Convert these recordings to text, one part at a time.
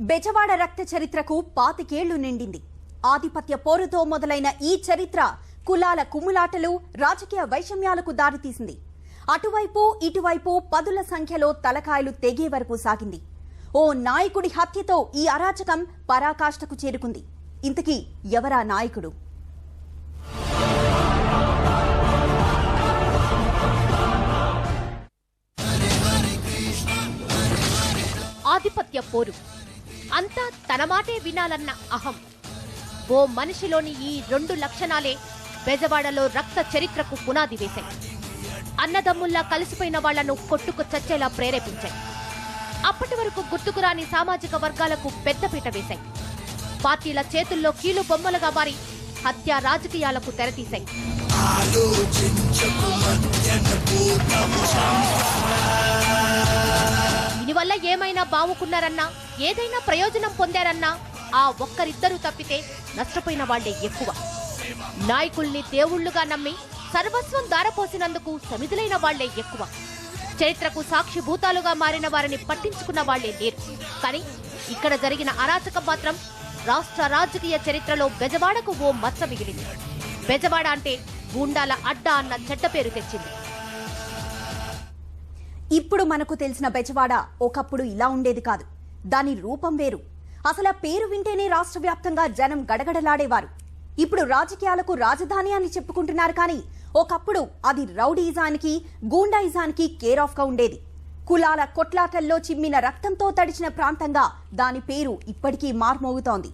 బెజవాడ రక్త చరిత్రకు 25 ఏళ్లు నిండింది. ఆధిపత్య పోరుతో మొదలైన ఈ చరిత్ర కులాల కుమ్ములాటలు, రాజకీయ వైషమ్యాలకు దారితీసింది. అటువైపు ఇటువైపు పదుల సంఖ్యలో తలకాయలు తెగే వరకు సాగింది. ఓ నాయకుడి హత్యతో ఈ అరాచకం పరాకాష్ఠకు చేరుకుంది. ఇంతకీ ఎవరా నాయకుడు? ఆధిపత్య పోరు, అంతా తన మాటే వినాలన్న అహం, ఓ మనిషిలోని ఈ 2 లక్షణాలే బెజవాడలో రక్త చరిత్రకు పునాది వేశాయి. అన్నదమ్ముల్లా కలిసిపోయిన వాళ్లను కొట్టుకు చచ్చేలా ప్రేరేపించాయి. అప్పటి వరకు గుర్తుకురాని సామాజిక వర్గాలకు పెద్దపీట వేశాయి. పార్టీల చేతుల్లో కీలు బొమ్మలుగా మారి హత్య రాజకీయాలకు తెరతీశాయి. దీనివల్ల ఏమైనా బావుకున్నారన్నా, ఏదైనా ప్రయోజనం పొందారన్నా ఆ ఒక్కరిద్దరూ తప్పితే నష్టపోయిన వాళ్లే ఎక్కువ. నాయకుల్ని దేవుళ్లుగా నమ్మి సర్వస్వం దారపోసినందుకు సమిధులైన వాళ్లే ఎక్కువ. చరిత్రకు సాక్షిభూతాలుగా మారిన వారిని పట్టించుకున్న వాళ్లే లేరు. కానీ ఇక్కడ జరిగిన అరాచకం మాత్రం రాష్ట్ర రాజకీయ చరిత్రలో బెజవాడకు ఓ మచ్చ మిగిలింది. బెజవాడ అంటే గూండాల అడ్డా అన్న చెడ్డ పేరు తెచ్చింది. ఇప్పుడు మనకు తెలిసిన బెజవాడ ఒకప్పుడు ఇలా ఉండేది కాదు. దాని రూపం వేరు. అసలు ఆ పేరు వింటేనే రాష్ట్ర వ్యాప్తంగా జనం గడగడలాడేవారు. ఇప్పుడు రాజకీయాలకు రాజధాని అని చెప్పుకుంటున్నారు. కానీ ఒకప్పుడు అది రౌడీయిజానికి, గూండాయిజానికి కేర్ ఆఫ్ గా ఉండేది. కులాల కొట్లాటల్లో చిమ్మిన రక్తంతో తడిచిన ప్రాంతంగా దాని పేరు ఇప్పటికీ మార్మోగుతోంది.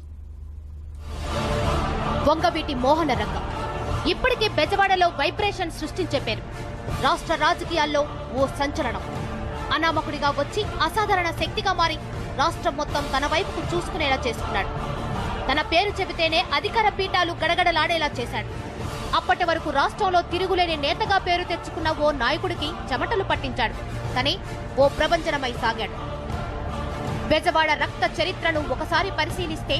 వంగవీటి మోహన రంగం ఇప్పటికీ బెజవాడలో వైబ్రేషన్ సృష్టించే పేరు. రాష్ట్ర రాజకీయాల్లో ఓ సంచలనం. అనామకుడిగా వచ్చి అసాధారణ శక్తిగా మారి రాష్ట్రం మొత్తం తన వైపుకు చూసుకునేలా చేసుకున్నాడు. తన పేరు చెబితేనే అధికార పీఠాలు గడగడలాడేలా చేశాడు. అప్పటి వరకు రాష్ట్రంలో తిరుగులేని నేతగా పేరు తెచ్చుకున్న ఓ నాయకుడికి చెమటలు పట్టించాడు. కానీ ఓ ప్రభంజనమై సాగాడు. బెజవాడ రక్త చరిత్రను ఒకసారి పరిశీలిస్తే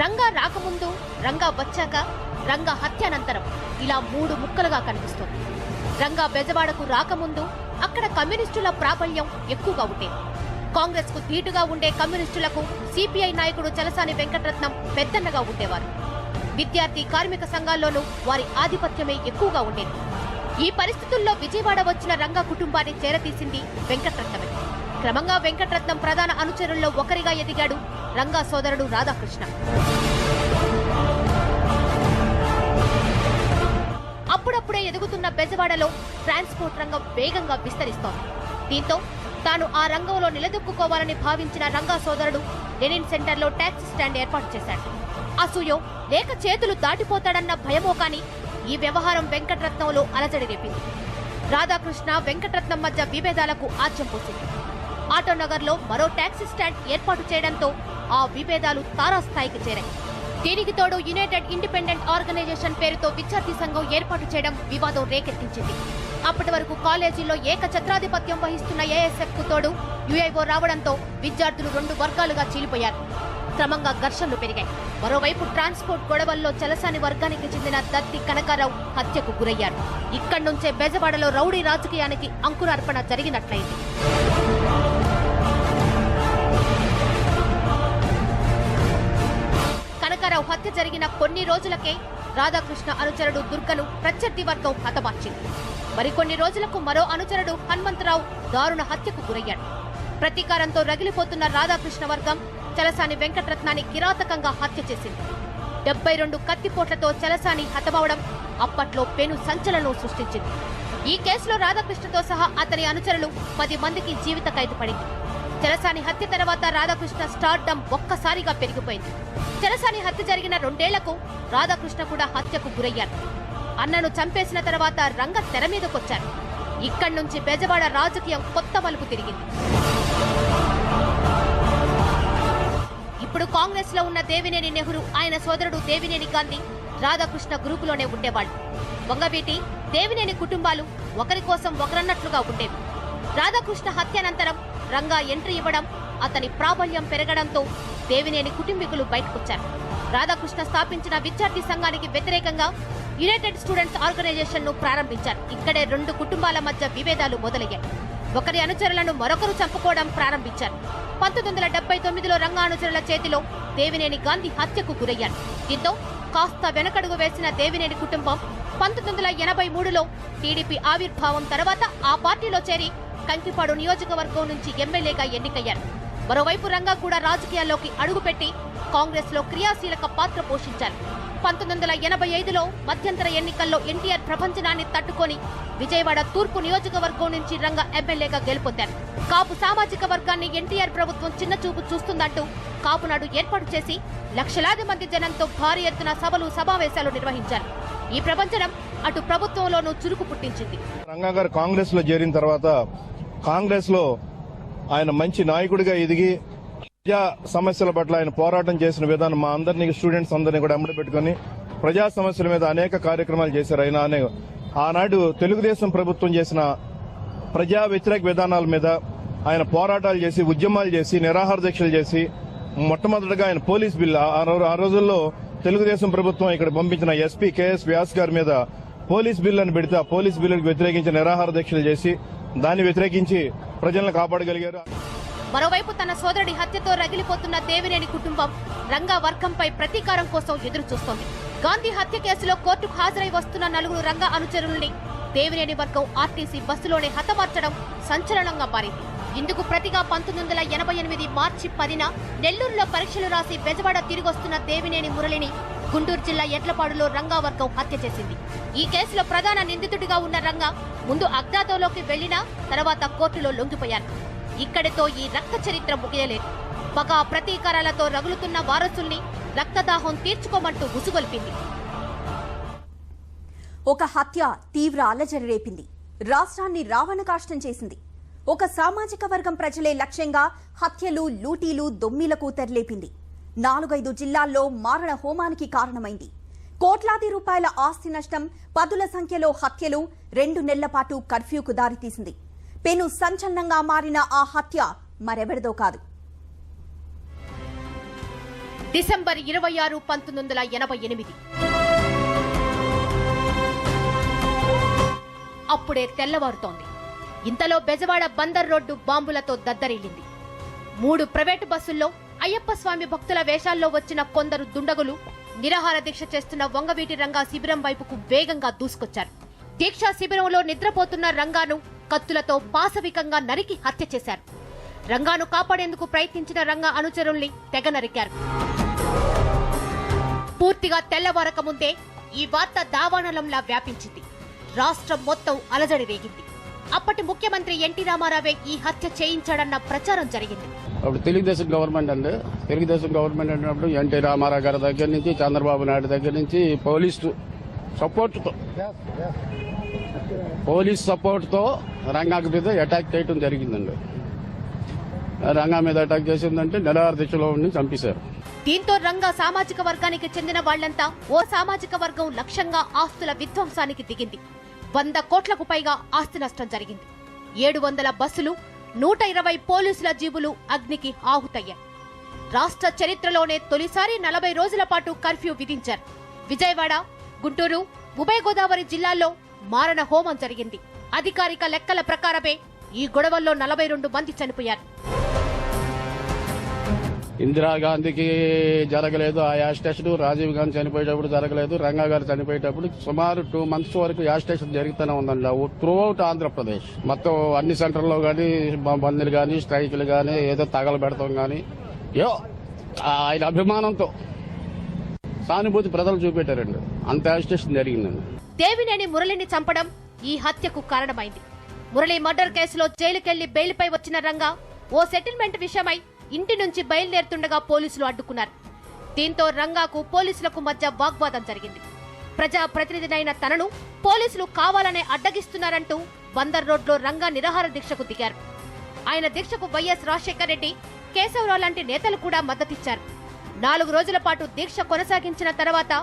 రంగా రాకముందు, రంగా వచ్చాక, రంగా హత్యానంతరం ఇలా 3 ముక్కలుగా కనిపిస్తోంది. రంగా బెజవాడకు రాకముందు అక్కడ కమ్యూనిస్టుల ప్రాబల్యం ఎక్కువగా ఉండేది. కాంగ్రెస్ కు ధీటుగా ఉండే కమ్యూనిస్టులకు సిపిఐ నాయకుడు చలసాని వెంకటరత్నం పెద్దన్నగా ఉండేవారు. విద్యార్థి కార్మిక సంఘాల్లోనూ వారి ఆధిపత్యమే ఎక్కువగా ఉండేది. ఈ పరిస్థితుల్లో విజయవాడ వచ్చిన రంగా కుటుంబాన్ని చేరతీసింది వెంకటరత్నమే. క్రమంగా వెంకటరత్నం ప్రధాన అనుచరుల్లో ఒకరిగా ఎదిగాడు రంగా సోదరుడు రాధాకృష్ణ. అప్పుడప్పుడే ఎదుగుతున్న బెజవాడలో ట్రాన్స్పోర్ట్ రంగం వేగంగా విస్తరిస్తోంది. దీంతో తాను ఆ రంగంలో నిలదొక్కుకోవాలని భావించిన రంగా సోదరుడు లెనిన్ సెంటర్లో టాక్సీ స్టాండ్ ఏర్పాటు చేశాడు. అసూయో లేక చేతులు దాటిపోతాడన్న భయమో కానీ ఈ వ్యవహారం వెంకటరత్నంలో అలజడి రేపింది. రాధాకృష్ణ, వెంకటరత్నం మధ్య విభేదాలకు ఆజ్యం పోసింది. ఆటోనగర్లో మరో టాక్సీ స్టాండ్ ఏర్పాటు చేయడంతో ఆ విభేదాలు తారాస్థాయికి చేరాయి. దీనికి తోడు యునైటెడ్ ఇండిపెండెంట్ ఆర్గనైజేషన్ పేరుతో విద్యార్థి సంఘం ఏర్పాటు చేయడం వివాదం రేకెత్తించింది. అప్పటి వరకు కాలేజీల్లో ఏకఛత్రాధిపత్యం వహిస్తున్న ఏఎస్ఎఫ్ కు తోడు యుఐఓ రావడంతో విద్యార్థులు 2 వర్గాలుగా చీలిపోయారు. క్రమంగా ఘర్షణలు పెరిగాయి. మరోవైపు ట్రాన్స్పోర్ట్ గొడవల్లో చలసాని వర్గానికి చెందిన దత్తి కనకారావు హత్యకు గురయ్యారు. ఇక్కడి నుంచే బెజవాడలో రౌడీ రాజకీయానికి అంకురార్పణ జరిగినట్లయింది. కనకారావు హత్య జరిగిన కొన్ని రోజులకే రాధాకృష్ణ అనుచరుడు దుర్గను ప్రత్యర్థి వర్గం హతమార్చింది. మరికొన్ని రోజులకు మరో అనుచరుడు హనుమంతరావు దారుణ హత్యకు గురయ్యాడు. ప్రతీకారంతో రగిలిపోతున్న రాధాకృష్ణ వర్గం చలసాని వెంకటరత్నాన్ని కిరాతకంగా హత్య చేసింది. 72 కత్తిపోట్లతో చలసాని హతమవడం అప్పట్లో పెను సంచలనం సృష్టించింది. ఈ కేసులో రాధాకృష్ణతో సహా అతని అనుచరులు 10 మందికి జీవిత ఖైదు పడింది. చలసాని హత్య తర్వాత రాధాకృష్ణ స్టార్డమ్ ఒక్కసారిగా పెరిగిపోయింది. చలసాని హత్య జరిగిన 2 ఏళ్లకు రాధాకృష్ణ కూడా హత్యకు గురయ్యారు. అన్నను చంపేసిన తర్వాత రంగ తెర మీదకొచ్చారు. ఇక్కడి నుంచి బెజవాడ రాజకీయం కొత్త మలుపు తిరిగింది. ఇప్పుడు కాంగ్రెస్ లో ఉన్న దేవినేని నెహ్రూ, ఆయన సోదరుడు దేవినేని గాంధీ రాధాకృష్ణ గ్రూపులోనే ఉండేవాళ్లు. వంగవీటి, దేవినేని కుటుంబాలు ఒకరి కోసం ఒకరన్నట్లుగా ఉండేవి. రాధాకృష్ణ హత్యానంతరం రంగా ఎంట్రీ ఇవ్వడం, అతని ప్రాబల్యం పెరగడంతో దేవినేని కుటుంబీకులు బయటకొచ్చారు. రాధాకృష్ణ స్థాపించిన విద్యార్థి సంఘానికి వ్యతిరేకంగా యునైటెడ్ స్టూడెంట్స్ ఆర్గనైజేషన్ ను ప్రారంభించారు. ఇక్కడే 2 కుటుంబాల మధ్య విభేదాలు మొదలయ్యాయి. ఒకరి అనుచరులను మరొకరు చంపుకోవడం ప్రారంభించారు. 1979లో రంగా అనుచరుల చేతిలో దేవినేని గాంధీ హత్యకు గురయ్యారు. దీంతో కాస్త వెనకడుగు వేసిన దేవినేని కుటుంబం 1983లో టీడీపీ ఆవిర్భావం తర్వాత ఆ పార్టీలో చేరి కంకిపాడు నియోజకవర్గం నుంచి ఎమ్మెల్యేగా ఎన్నికయ్యారు. మరోవైపు రంగా కూడా రాజకీయాల్లోకి అడుగుపెట్టి కాంగ్రెస్ లో క్రియాశీలక పాత్ర పోషించారు. 1985లో మధ్యంతర ఎన్నికల్లో ఎన్టీఆర్ ప్రభంజనాన్ని తట్టుకొని విజయవాడ తూర్పు నియోజకవర్గం నుంచి రంగా ఎమ్మెల్యేగా గెలుపొందారు. కాపు సామాజిక వర్గాన్ని ఎన్టీఆర్ ప్రభుత్వం చిన్నచూపు చూస్తుందంటూ కాపునాడు ఏర్పాటు చేసి లక్షలాది మంది జనంతో భారీ ఎత్తున సభలు సమావేశాలు నిర్వహించారు. ఈ ప్రభంజనం అటు ప్రభుత్వంలోనూ చురుకు పుట్టించింది. రంగా గారు కాంగ్రెస్ లో చేరిన తర్వాత కాంగ్రెస్ లో ఆయన మంచి నాయకుడిగా ఎదిగి ప్రజా సమస్యల పట్ల ఆయన పోరాటం చేసిన విధానం మా అందరినీ స్టూడెంట్స్ అందరినీ కూడా అమ్మడి పెట్టుకుని ప్రజా సమస్యల మీద అనేక కార్యక్రమాలు చేశారు. ఆయన ఆనాడు తెలుగుదేశం ప్రభుత్వం చేసిన ప్రజా వ్యతిరేక విధానాల మీద ఆయన పోరాటాలు చేసి ఉద్యమాలు చేసి నిరాహార దీక్షలు చేసి మొట్టమొదటిగా ఆయన పోలీస్ బిల్ ఆ రోజుల్లో తెలుగుదేశం ప్రభుత్వం ఇక్కడ పంపించిన ఎస్పీ కేఎస్ వ్యాస్ గారి మీద పోలీస్ బిల్ అని పెడితే ఆ పోలీస్ బిల్లుకు వ్యతిరేకించి నిరాహార దీక్షలు చేసి దాన్ని వ్యతిరేకించి ప్రజలను కాపాడగలిగారు. మరోవైపు తన సోదరుడి హత్యతో రగిలిపోతున్న దేవినేని కుటుంబం రంగా వర్గంపై ప్రతీకారం కోసం ఎదురు చూస్తోంది. గాంధీ హత్య కేసులో కోర్టుకు హాజరై వస్తున్న నలుగురు రంగా అనుచరుల్ని దేవినేని వర్గం ఆర్టీసీ బస్సులోనే హతమార్చడం సంచలనంగా మారింది. ఇందుకు ప్రతిగా 1988 మార్చి 10న నెల్లూరులో పరీక్షలు రాసి బెజవాడ తిరిగొస్తున్న దేవినేని మురళిని గుంటూరు జిల్లా ఎడ్లపాడులో రంగా వర్గం హత్య చేసింది. ఈ కేసులో ప్రధాన నిందితుడిగా ఉన్న రంగా ముందు అజ్ఞాతంలోకి వెళ్లినా తర్వాత కోర్టులో లొంగిపోయారు. ఇక్కడితో ఈ రక్త చరిత్ర ముగియలేదు. పగ ప్రతీకారాలతో రగులుతున్న వారసుల్ని రక్తదాహం తీర్చుకోమంటూ ఉసుగొల్పింది. ఒక హత్య తీవ్ర అలజడి రేపింది. రాష్ట్రాన్ని రావణకాష్టం చేసింది. ఒక సామాజిక వర్గం ప్రజలే లక్ష్యంగా హత్యలు, లూటీలు, దొమ్మిలకు తెరలేపింది. 4-5 జిల్లాల్లో మారణ హోమానికి కారణమైంది. కోట్లాది రూపాయల ఆస్తి నష్టం, పదుల సంఖ్యలో హత్యలు, 2 నెలల పాటు కర్ఫ్యూకు దారితీసింది. పెను సంచలనంగా మారిన ఆ హత్య మరెవరిదో కాదు. డిసెంబర్ 26, 1988. అప్పుడే తెల్లవారుతోంది. ఇంతలో బెజవాడ బందర్ రోడ్డు బాంబులతో దద్దరిల్లింది. 3 ప్రైవేటు బస్సుల్లో అయ్యప్ప స్వామి భక్తుల వేషాల్లో వచ్చిన కొందరు దుండగులు నిరాహార దీక్ష చేస్తున్న వంగవీటి రంగా శిబిరం వైపుకు వేగంగా దూసుకొచ్చారు. దీక్షా శిబిరంలో నిద్రపోతున్న రంగాను కత్తులతో పాశవికంగా నరికి హత్య చేశారు. రంగాను కాపాడేందుకు ప్రయత్నించిన రంగా అనుచరుల్ని తెగ నరికారు. పూర్తిగా తెల్లవారక ముందే ఈ వార్త దావానలంలా వ్యాపించింది. రాష్ట్రం మొత్తం అలజడి రేగింది. అప్పటి ముఖ్యమంత్రి ఎన్టీ రామారావే ఈ హత్య చేయించాడన్న ప్రచారం జరిగింది. అప్పుడు తెలుగుదేశం గవర్నమెంట్ అన్నప్పుడు ఎన్టీ రామారావు గారి దగ్గర నుంచి చంద్రబాబు నాయుడు దగ్గర నుంచి పోలీసు సపోర్ట్ తో రంగా మీద అటాక్ చేయడం జరిగిందండి. రంగా మీద అటాక్ చేసిందంటే నిరాహార దీక్షలో ఉండి చంపేశారు. దీంతో రంగా సామాజిక వర్గానికి చెందిన వాళ్లంతా ఓ సామాజిక వర్గం లక్ష్యంగా ఆస్తుల విధ్వంసానికి దిగింది. 100 కోట్లకు పైగా ఆస్తి నష్టం జరిగింది. 700 బస్సులు, 120 పోలీసుల జీబులు అగ్నికి ఆహుతయ్యాయి. రాష్ట్ర చరిత్రలోనే తొలిసారి 40 రోజుల పాటు కర్ఫ్యూ విధించారు. విజయవాడ, గుంటూరు, ఉభయ గోదావరి జిల్లాల్లో మారణ హోమం జరిగింది. అధికారిక లెక్కల ప్రకారమే ఈ గొడవల్లో 42 మంది చనిపోయారు. ఇందిరాగాంధీకి జరగలేదు ఆ యాజిటేషన్, రాజీవ్ గాంధీ చనిపోయేటప్పుడు జరగలేదు, రంగా గారు చనిపోయేటప్పుడు సుమారు 2 months వరకు యాజిటేషన్ జరుగుతూనే ఉందండి త్రూఅవుట్ ఆంధ్రప్రదేశ్ మొత్తం. అన్ని సెంటర్లో గానీ బంద్లు గానీ స్ట్రైకులు గానీ ఏదో తగలబెడతాం గానీ ఆయన అభిమానంతో సానుభూతి ప్రజలు చూపెట్టారండి. అంత యాజిటేషన్ జరిగిందండి. దేవినేని మురళిని చంపడం ఈ హత్యకు కారణమైంది. మురళి మర్డర్ కేసులో జైలుకెళ్లి బెయిల్పై వచ్చిన రంగా ఓ సెటిల్మెంట్ విషయమై ఇంటి నుంచి బయలుదేరుతుండగా పోలీసులు అడ్డుకున్నారు. దీంతో రంగాకు పోలీసులకు మధ్య వాగ్వాదం జరిగింది. ప్రజా ప్రతినిధినైన తనను పోలీసులు కావాలనే అడ్డగిస్తున్నారంటూ బందర్ రోడ్లో రంగా నిరాహార దీక్షకు దిగారు. ఆయన దీక్షకు వైఎస్ రాజశేఖర్ రెడ్డి, కేశవరావు లాంటి నేతలు కూడా మద్దతిచ్చారు. 4 రోజుల పాటు దీక్ష కొనసాగించిన తర్వాత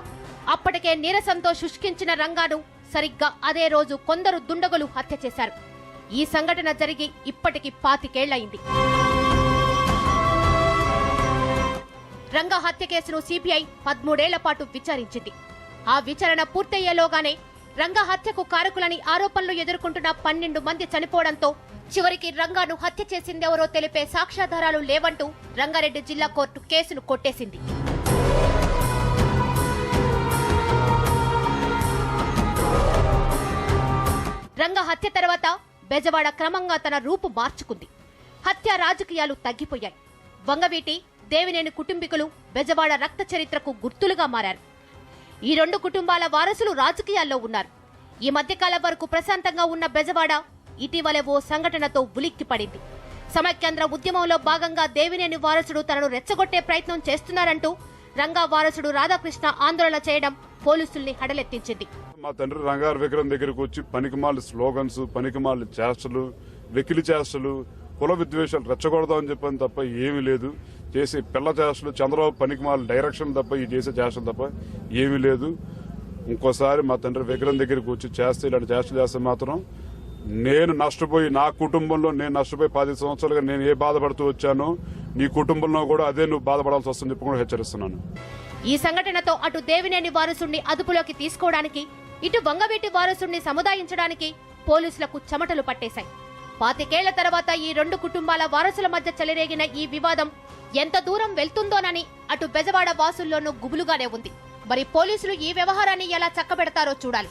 అప్పటికే నీరసంతో శుష్కించిన రంగాను సరిగ్గా అదే రోజు కొందరు దుండగులు హత్య చేశారు. ఈ సంఘటన జరిగి ఇప్పటికి 25 ఏళ్లయింది. రంగా హత్య కేసును సిబిఐ 13 ఏళ్ల పాటు విచారించింది. ఆ విచారణ పూర్తయ్యేలోగానే రంగా హత్యకు కారకులని ఆరోపణలు ఎదుర్కొంటున్న 12 మంది చనిపోవడంతో చివరికి రంగాను హత్య చేసిందెవరో తెలిపే సాక్ష్యాధారాలు లేవంటూ రంగారెడ్డి జిల్లా కోర్టు కేసును కొట్టేసింది. రంగా హత్య తర్వాత బెజవాడ క్రమంగా తన రూపు మార్చుకుంది. హత్య రాజకీయాలు తగ్గిపోయాయి. వంగవీటి, దేవినేని కుటుంబీకులు బెజవాడ రక్త చరిత్రకు గుర్తులుగా మారారు. ఈ రెండు కుటుంబాల వారసులు రాజకీయాల్లో ఉన్నారు. ఈ మధ్యకాలం వరకు ప్రశాంతంగా ఉన్న బెజవాడ ఇటీవలే ఓ సంఘటనతో ఉలిక్కిపడింది. సమైక్యాంధ్ర ఉద్యమంలో భాగంగా దేవినేని వారసుడు తనను రెచ్చగొట్టే ప్రయత్నం చేస్తున్నారంటూ రంగా వారసుడు రాధాకృష్ణ ఆందోళన చేయడం పోలీసుల్ని హడలెత్తించింది. మా తండ్రి రంగారు విగ్రహం దగ్గరకు వచ్చి పనికిమాలి స్లోగన్స్, పనికిమాలి చేష్టలు, వెకిలి చేష్టలు, కుల విద్వేషాలు రెచ్చగొడదామని చెప్పని తప్ప ఏమీ లేదు. చేసే పిల్ల చేష్టలు, చంద్రబాబు పనికిమాలి డైరెక్షన్ తప్ప ఈ చేసే చేష్టలు తప్ప ఏమీ లేదు. ఇంకోసారి మా తండ్రి విగ్రహం దగ్గరకు వచ్చి చేస్తే ఇలాంటి చేష్టలు చేస్తే మాత్రం నేను నష్టపోయి, నా కుటుంబంలో నేను నష్టపోయి 10 సంవత్సరాలుగా నేను ఏ బాధపడుతూ వచ్చానో నీ కుటుంబంలో కూడా అదే నువ్వు బాధపడాల్సి వస్తుందని చెప్పి కూడా హెచ్చరిస్తున్నాను. ఈ సంఘటనతో అటు దేవినేని వారసుడిని అదుపులోకి తీసుకోవడానికి, ఇటు వంగవీటి వారసుడిని సముదాయించడానికి పోలీసులకు చెమటలు పట్టేశాయి. 25 ఏళ్ల తర్వాత ఈ రెండు కుటుంబాల వారసుల మధ్య చెలరేగిన ఈ వివాదం ఎంత దూరం వెళ్తుందోనని అటు బెజవాడ వాసుల్లోనూ గుబులుగానే ఉంది. మరి పోలీసులు ఈ వ్యవహారాన్ని ఎలా చక్కబెడతారో చూడాలి.